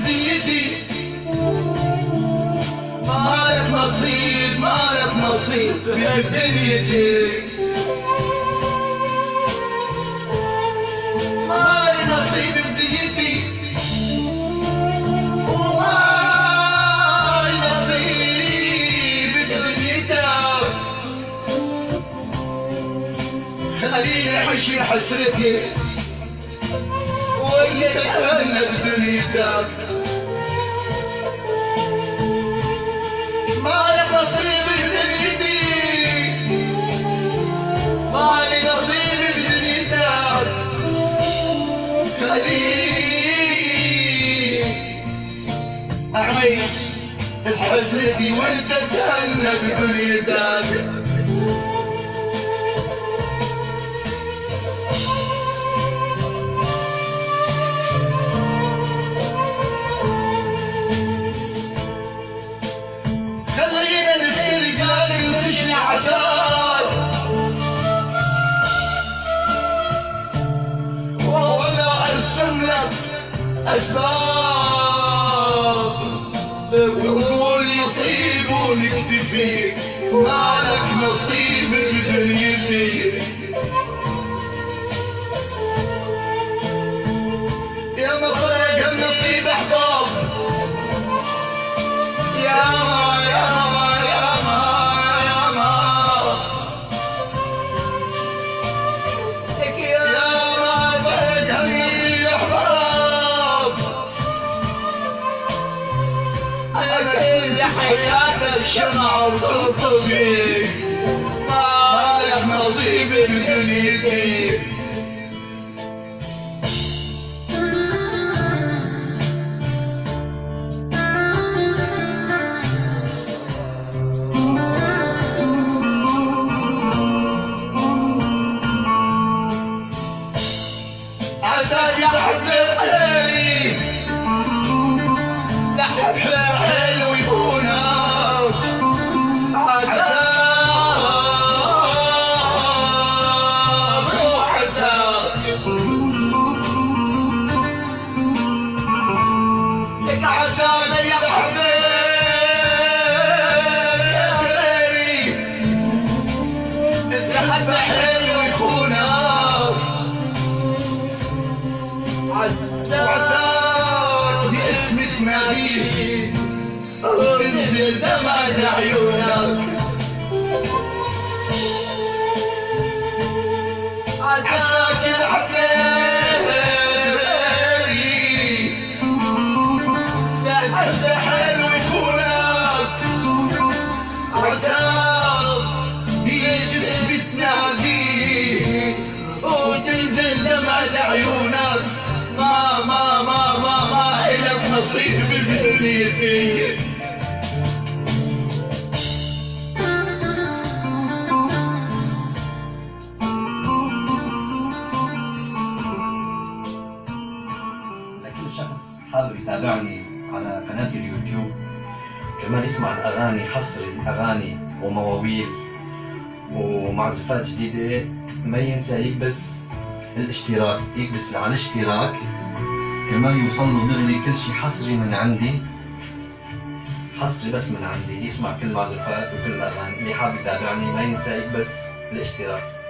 بدنيتي، مالك نصيب مالك نصيب بدنيتي، مالي نصيب بدنيتي، ومالي نصيب بدنيتك. خليني اعيش حسرتي وياك اتهنى بدنيتك. مالك نصيب بدنيتي، مالي نصيب بدنيتك. خليني اعيش بحسرتي وانت تهنى بدنيتك. أسباب بقول نصيب ونكتفي، مالك نصيب بدنيتي. يا ما فرق النصيب أحباب، يا ما يا ما يا ما يا ما يا ما فرق النصيب أحباب. أنا كل حياتي الشمعة وتطفي، مالك نصيب بدنيتي. عساك لحب غيري، لحب حلو يكونك، عساك روح عساك لك عساك يا حبيبي يا غيري، انت حب حلو يكونك، وعساك باسم تناديه وتنزل دمعة عيونك. عساك الحبيبي لحد حلو يكونك، عساك باسم تناديه وتنزل دمعة عيونك. ما إلك نصيب بدنيتي. لكل شخص حابب يتابعني على قناة اليوتيوب كمان يسمع الأغاني حصري، أغاني ومواويل ومعزوفات جديدة، ما ينسى يكبس الاشتراك، يكبس على الاشتراك كمان يوصل له دغري كل شيء حصري من عندي، حصري بس من عندي، يسمع كل المعزوفات وكل الأغاني. اللي حابب يتابعني ما ينسى يكبس الاشتراك.